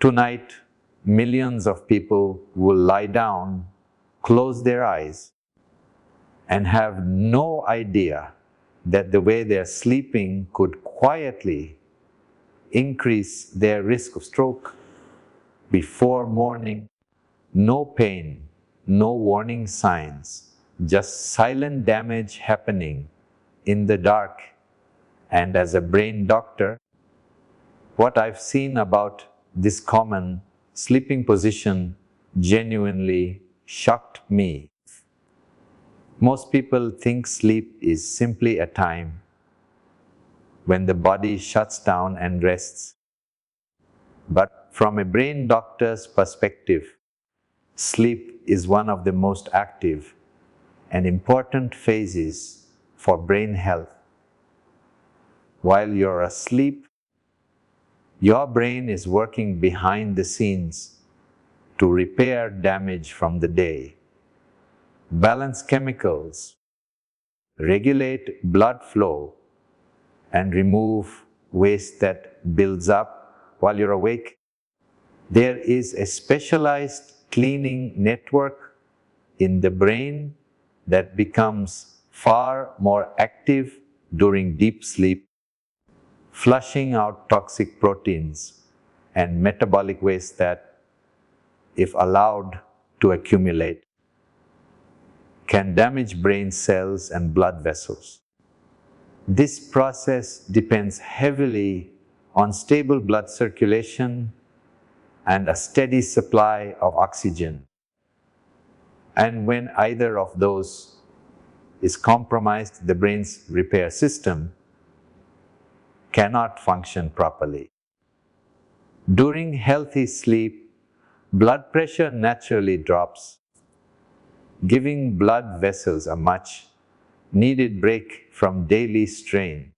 Tonight, millions of people will lie down, close their eyes, and have no idea that the way they're sleeping could quietly increase their risk of stroke. Before morning, no pain, no warning signs, just silent damage happening in the dark. And as a brain doctor, what I've seen about this common sleeping position genuinely shocked me. Most people think sleep is simply a time when the body shuts down and rests. But from a brain doctor's perspective, sleep is one of the most active and important phases for brain health. While you're asleep, your brain is working behind the scenes to repair damage from the day, balance chemicals, regulate blood flow, and remove waste that builds up while you're awake. There is a specialized cleaning network in the brain that becomes far more active during deep sleep, flushing out toxic proteins and metabolic waste that, if allowed to accumulate, can damage brain cells and blood vessels. This process depends heavily on stable blood circulation and a steady supply of oxygen. And when either of those is compromised, the brain's repair system cannot function properly. During healthy sleep, blood pressure naturally drops, giving blood vessels a much needed break from daily strain.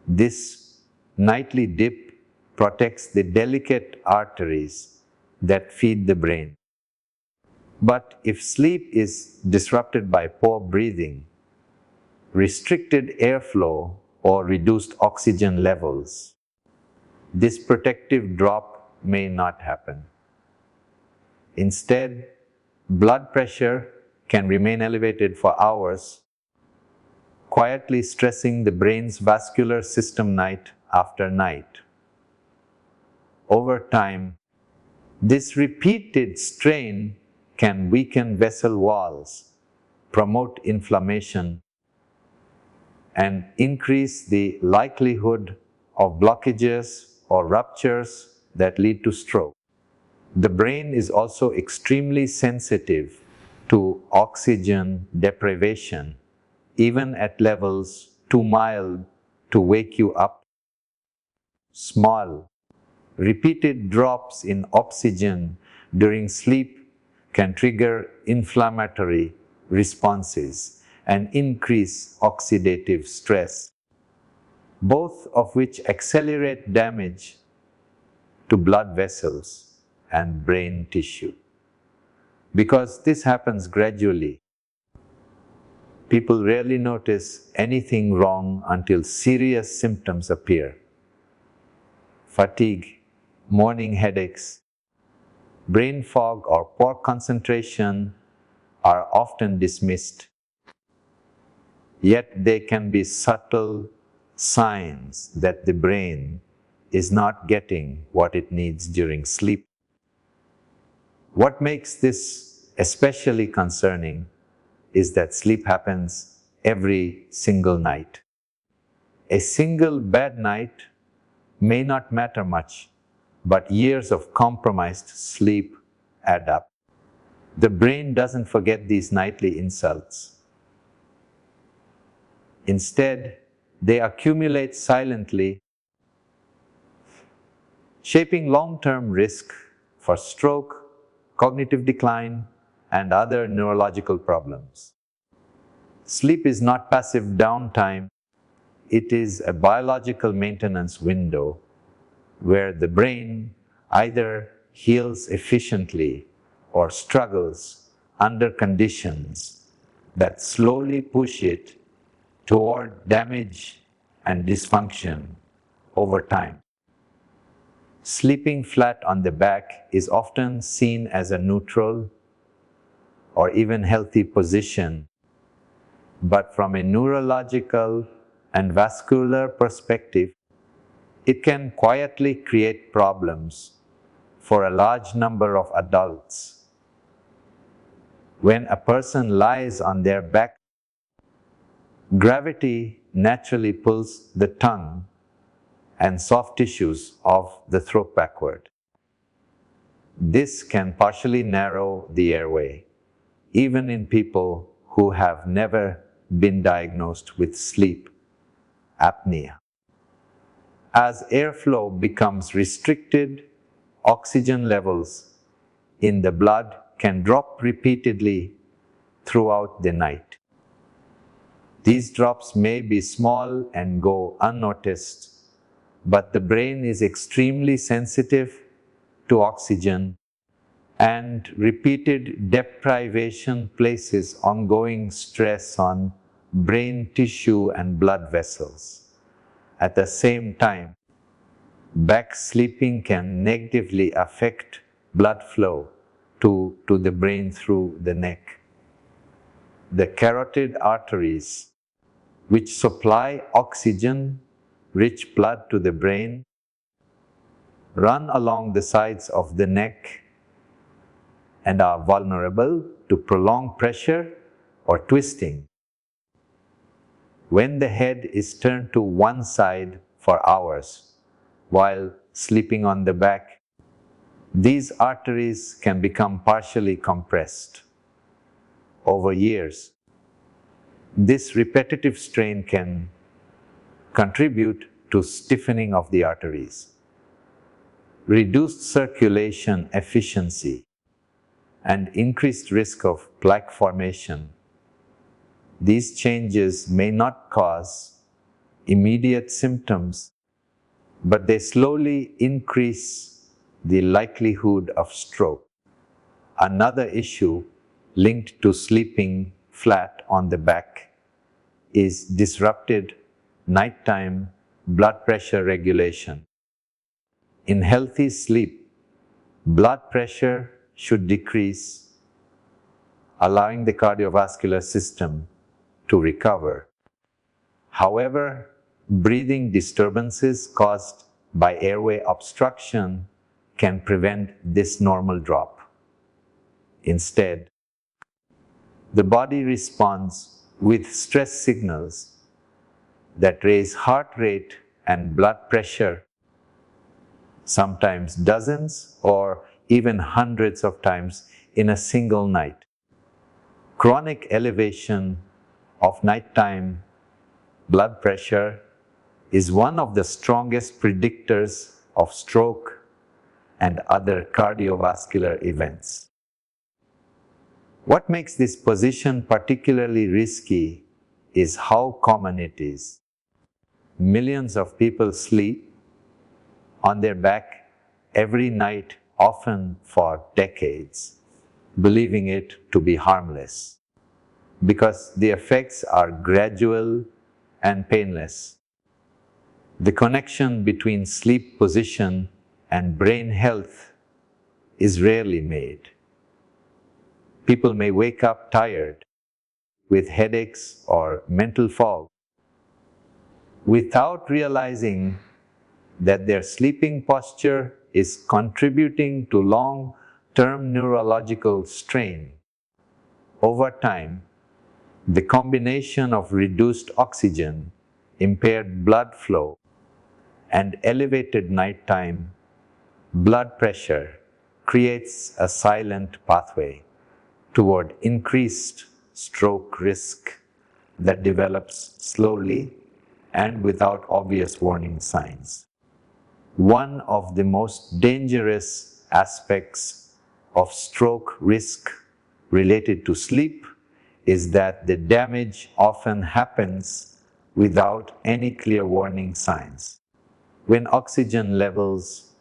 This nightly dip protects the delicate arteries that feed the brain. But if sleep is disrupted by poor breathing, restricted airflow, or reduced oxygen levels, this protective drop may not happen. Instead, blood pressure can remain elevated for hours, quietly stressing the brain's vascular system night after night. Over time, this repeated strain can weaken vessel walls, promote inflammation, and increase the likelihood of blockages or ruptures that lead to stroke. The brain is also extremely sensitive to oxygen deprivation, even at levels too mild to wake you up. Small, repeated drops in oxygen during sleep can trigger inflammatory responses and increase oxidative stress, both of which accelerate damage to blood vessels and brain tissue. Because this happens gradually, people rarely notice anything wrong until serious symptoms appear. Fatigue, morning headaches, brain fog, or poor concentration are often dismissed. Yet they can be subtle signs that the brain is not getting what it needs during sleep. What makes this especially concerning is that sleep happens every single night. A single bad night may not matter much, but years of compromised sleep add up. The brain doesn't forget these nightly insults. Instead, they accumulate silently, shaping long-term risk for stroke, cognitive decline, and other neurological problems. Sleep is not passive downtime. It is a biological maintenance window where the brain either heals efficiently or struggles under conditions that slowly push it toward damage and dysfunction over time. Sleeping flat on the back is often seen as a neutral or even healthy position, but from a neurological and vascular perspective, it can quietly create problems for a large number of adults. When a person lies on their back, gravity naturally pulls the tongue and soft tissues of the throat backward. This can partially narrow the airway, even in people who have never been diagnosed with sleep apnea. As airflow becomes restricted, oxygen levels in the blood can drop repeatedly throughout the night. These drops may be small and go unnoticed, but the brain is extremely sensitive to oxygen, and repeated deprivation places ongoing stress on brain tissue and blood vessels. At the same time, back sleeping can negatively affect blood flow to the brain through the neck. The carotid arteries, which supply oxygen-rich blood to the brain, run along the sides of the neck and are vulnerable to prolonged pressure or twisting. When the head is turned to one side for hours while sleeping on the back, these arteries can become partially compressed. Over years, this repetitive strain can contribute to stiffening of the arteries, reduced circulation efficiency, and increased risk of plaque formation. These changes may not cause immediate symptoms, but they slowly increase the likelihood of stroke. Another issue linked to sleeping flat on the back is disrupted nighttime blood pressure regulation. In healthy sleep, blood pressure should decrease, allowing the cardiovascular system to recover. However, breathing disturbances caused by airway obstruction can prevent this normal drop. Instead, the body responds with stress signals that raise heart rate and blood pressure, sometimes dozens or even hundreds of times in a single night. Chronic elevation of nighttime blood pressure is one of the strongest predictors of stroke and other cardiovascular events. What makes this position particularly risky is how common it is. Millions of people sleep on their back every night, often for decades, believing it to be harmless, because the effects are gradual and painless. The connection between sleep position and brain health is rarely made. People may wake up tired, with headaches or mental fog, without realizing that their sleeping posture is contributing to long-term neurological strain. Over time, the combination of reduced oxygen, impaired blood flow, and elevated nighttime blood pressure creates a silent pathway toward increased stroke risk that develops slowly and without obvious warning signs. One of the most dangerous aspects of stroke risk related to sleep is that the damage often happens without any clear warning signs. When oxygen levels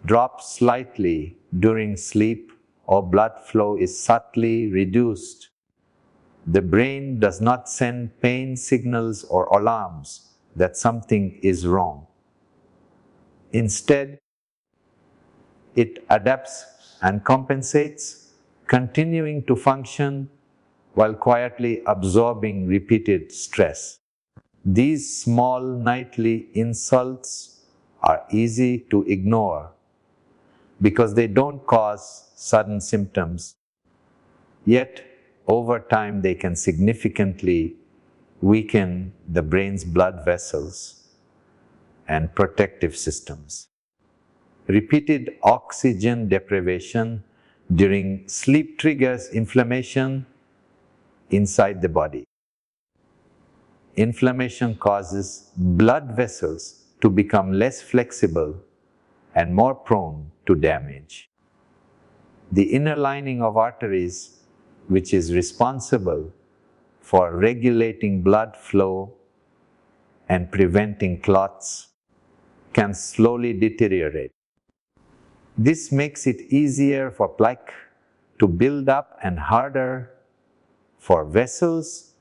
drop slightly during sleep or blood flow is subtly reduced, the brain does not send pain signals or alarms that something is wrong. Instead, It adapts and compensates, continuing to function while quietly absorbing repeated stress. These small nightly insults are easy to ignore because they don't cause sudden symptoms. Yet, over time, they can significantly weaken the brain's blood vessels and protective systems. Repeated oxygen deprivation during sleep triggers inflammation inside the body. Inflammation causes blood vessels to become less flexible and more prone to damage. The inner lining of arteries, which is responsible for regulating blood flow and preventing clots, can slowly deteriorate. This makes it easier for plaque to build up and harder for vessels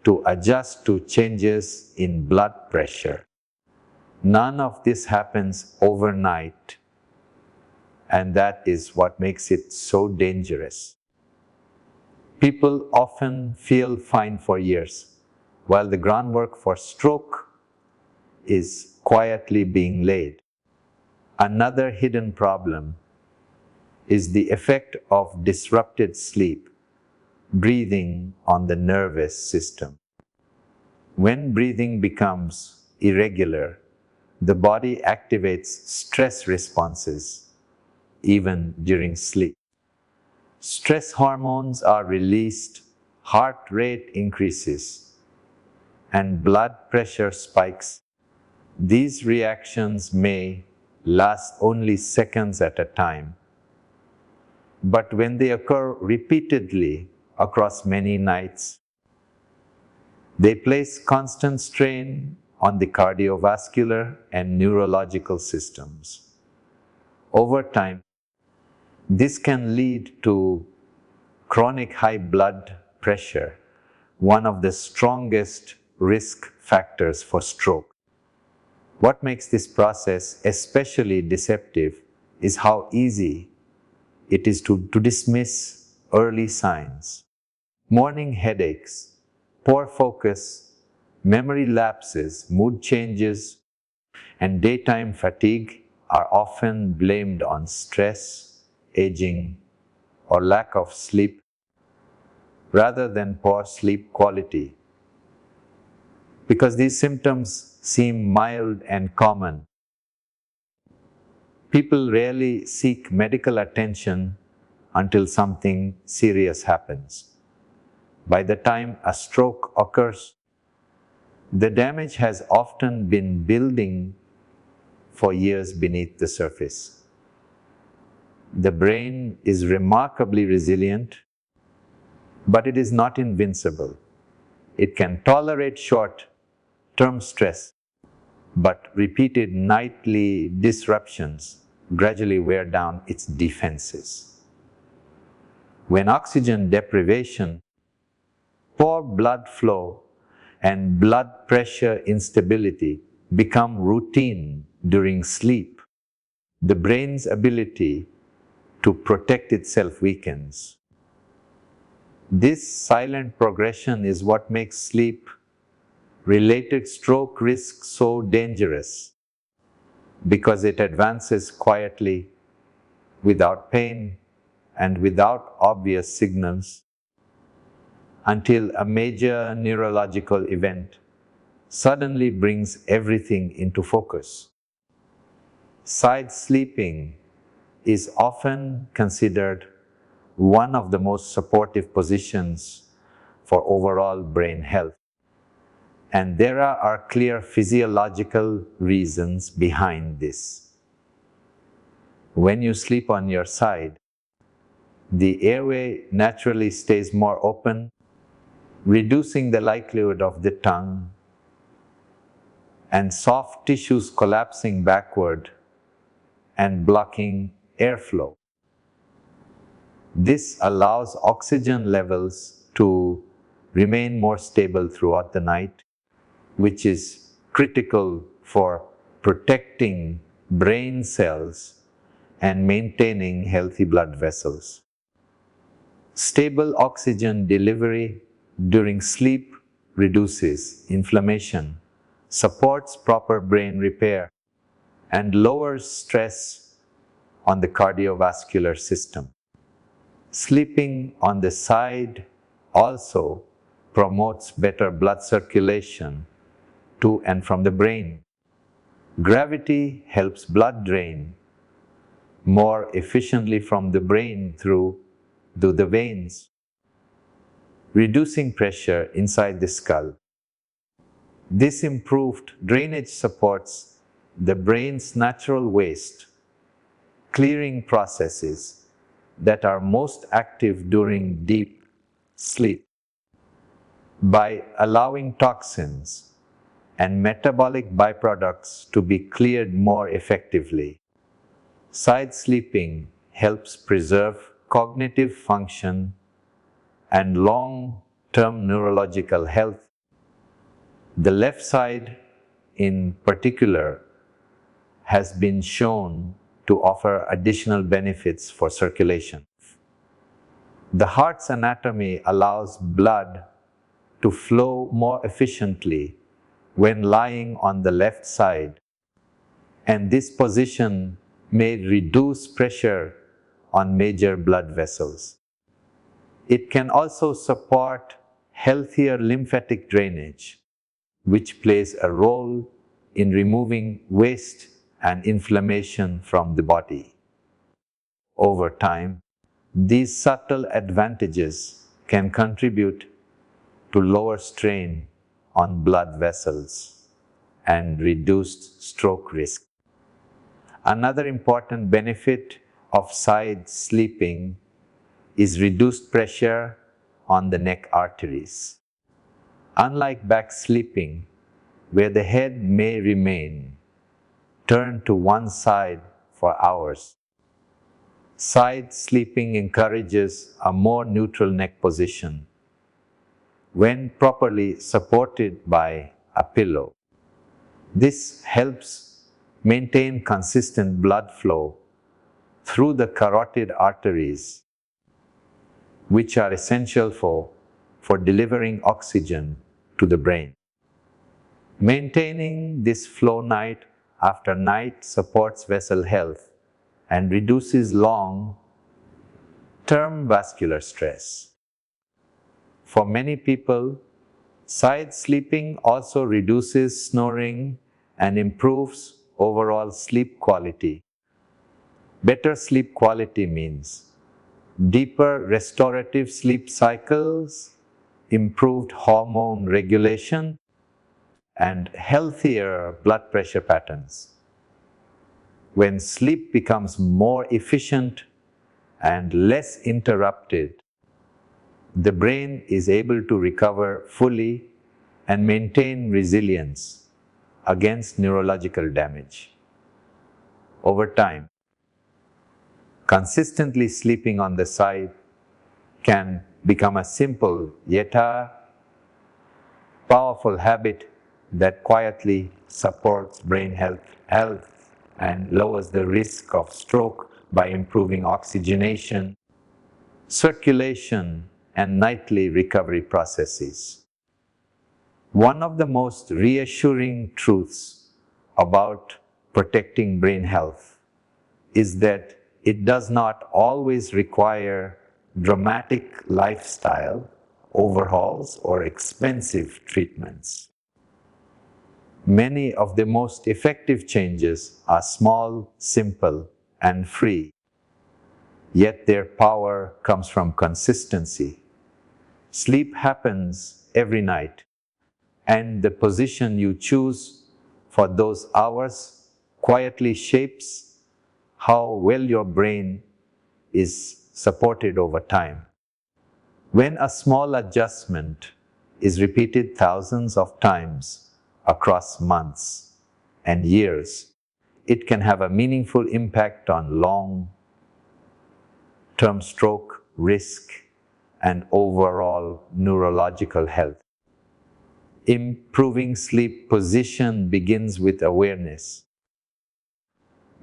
to adjust to changes in blood pressure. None of this happens overnight, and that is what makes it so dangerous. People often feel fine for years, while the groundwork for stroke is quietly being laid. Another hidden problem is the effect of disrupted sleep, breathing on the nervous system. When breathing becomes irregular, the body activates stress responses, even during sleep. Stress hormones are released, heart rate increases, and blood pressure spikes. These reactions may last only seconds at a time, but when they occur repeatedly across many nights, they place constant strain on the cardiovascular and neurological systems. Over time, this can lead to chronic high blood pressure, one of the strongest risk factors for stroke. What makes this process especially deceptive is how easy it is to dismiss early signs. Morning headaches, poor focus, memory lapses, mood changes, and daytime fatigue are often blamed on stress, aging, or lack of sleep rather than poor sleep quality. Because these symptoms seem mild and common, people rarely seek medical attention until something serious happens. By the time a stroke occurs, the damage has often been building for years beneath the surface. The brain is remarkably resilient, but it is not invincible. It can tolerate short-term stress, but repeated nightly disruptions gradually wear down its defenses. When oxygen deprivation, poor blood flow, and blood pressure instability become routine during sleep, the brain's ability to protect itself weakens. This silent progression is what makes sleep-related stroke risk so dangerous, because it advances quietly, without pain, and without obvious signals, until a major neurological event suddenly brings everything into focus. Side sleeping is often considered one of the most supportive positions for overall brain health. And there are clear physiological reasons behind this. When you sleep on your side, the airway naturally stays more open, reducing the likelihood of the tongue and soft tissues collapsing backward and blocking airflow. This allows oxygen levels to remain more stable throughout the night, which is critical for protecting brain cells and maintaining healthy blood vessels. Stable oxygen delivery during sleep reduces inflammation, supports proper brain repair, and lowers stress on the cardiovascular system. Sleeping on the side also promotes better blood circulation to and from the brain. Gravity helps blood drain more efficiently from the brain through the veins, reducing pressure inside the skull. This improved drainage supports the brain's natural waste clearing processes that are most active during deep sleep. By allowing toxins and metabolic byproducts to be cleared more effectively, side sleeping helps preserve cognitive function and long-term neurological health. The left side, in particular, has been shown to offer additional benefits for circulation. The heart's anatomy allows blood to flow more efficiently when lying on the left side, and this position may reduce pressure on major blood vessels. It can also support healthier lymphatic drainage, which plays a role in removing waste and inflammation from the body. Over time, these subtle advantages can contribute to lower strain on blood vessels and reduced stroke risk. Another important benefit of side sleeping is reduced pressure on the neck arteries. Unlike back sleeping, where the head may remain turned to one side for hours, side sleeping encourages a more neutral neck position when properly supported by a pillow. This helps maintain consistent blood flow through the carotid arteries, which are essential for delivering oxygen to the brain. Maintaining this flow night after night supports vessel health and reduces long-term vascular stress. For many people, side sleeping also reduces snoring and improves overall sleep quality. Better sleep quality means deeper restorative sleep cycles, improved hormone regulation, and healthier blood pressure patterns. When sleep becomes more efficient and less interrupted, the brain is able to recover fully and maintain resilience against neurological damage. Over time, consistently sleeping on the side can become a simple yet a powerful habit that quietly supports brain health and lowers the risk of stroke by improving oxygenation, circulation, and nightly recovery processes. One of the most reassuring truths about protecting brain health is that it does not always require dramatic lifestyle overhauls or expensive treatments. Many of the most effective changes are small, simple, and free, yet their power comes from consistency. Sleep happens every night, and the position you choose for those hours quietly shapes how well your brain is supported over time. When a small adjustment is repeated thousands of times across months and years, it can have a meaningful impact on long-term stroke risk and overall neurological health. Improving sleep position begins with awareness.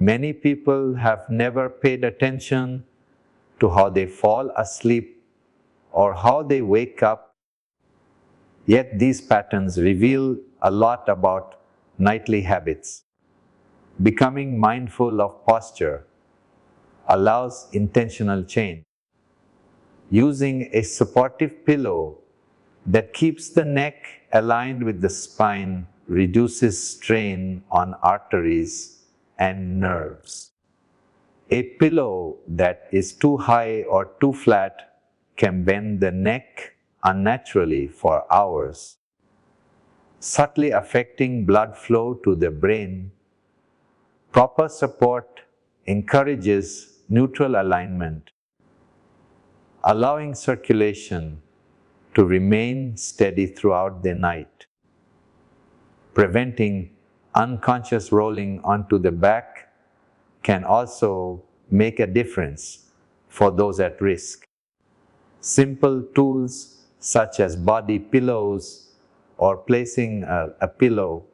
Many people have never paid attention to how they fall asleep or how they wake up, yet these patterns reveal a lot about nightly habits. Becoming mindful of posture allows intentional change. Using a supportive pillow that keeps the neck aligned with the spine reduces strain on arteries and nerves. A pillow that is too high or too flat can bend the neck unnaturally for hours, subtly affecting blood flow to the brain. Proper support encourages neutral alignment, allowing circulation to remain steady throughout the night, preventing unconscious rolling onto the back can also make a difference for those at risk. Simple tools such as body pillows or placing a pillow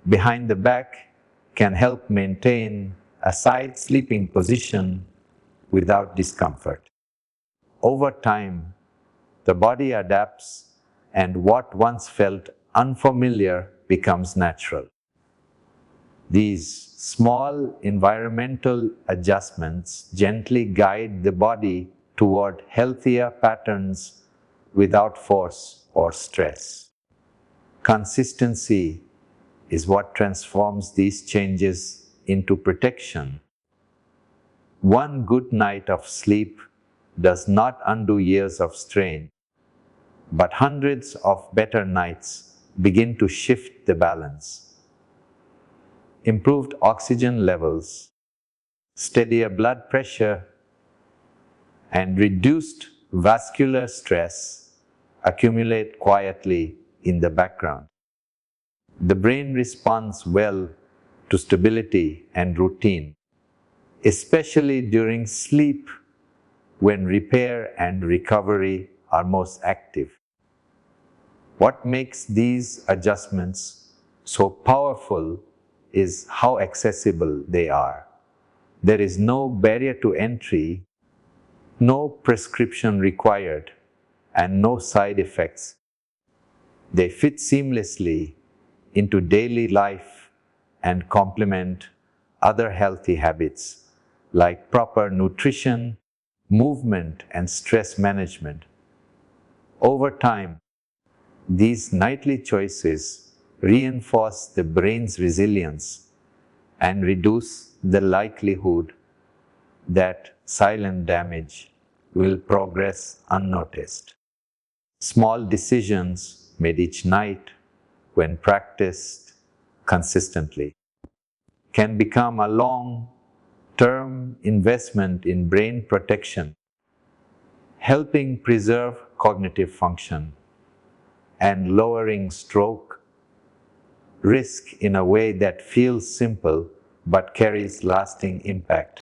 behind the back can help maintain a side sleeping position without discomfort. Over time, the body adapts and what once felt unfamiliar becomes natural. These small environmental adjustments gently guide the body toward healthier patterns without force or stress. Consistency is what transforms these changes into protection. One good night of sleep does not undo years of strain, but hundreds of better nights begin to shift the balance. Improved oxygen levels, steadier blood pressure, and reduced vascular stress accumulate quietly in the background. The brain responds well to stability and routine, especially during sleep when repair and recovery are most active. What makes these adjustments so powerful is how accessible they are. There is no barrier to entry, no prescription required, and no side effects. They fit seamlessly into daily life and complement other healthy habits like proper nutrition, movement, and stress management. Over time, these nightly choices reinforce the brain's resilience and reduce the likelihood that silent damage will progress unnoticed. Small decisions made each night, when practiced consistently, can become a long-term investment in brain protection, helping preserve cognitive function and lowering stroke risk in a way that feels simple but carries lasting impact.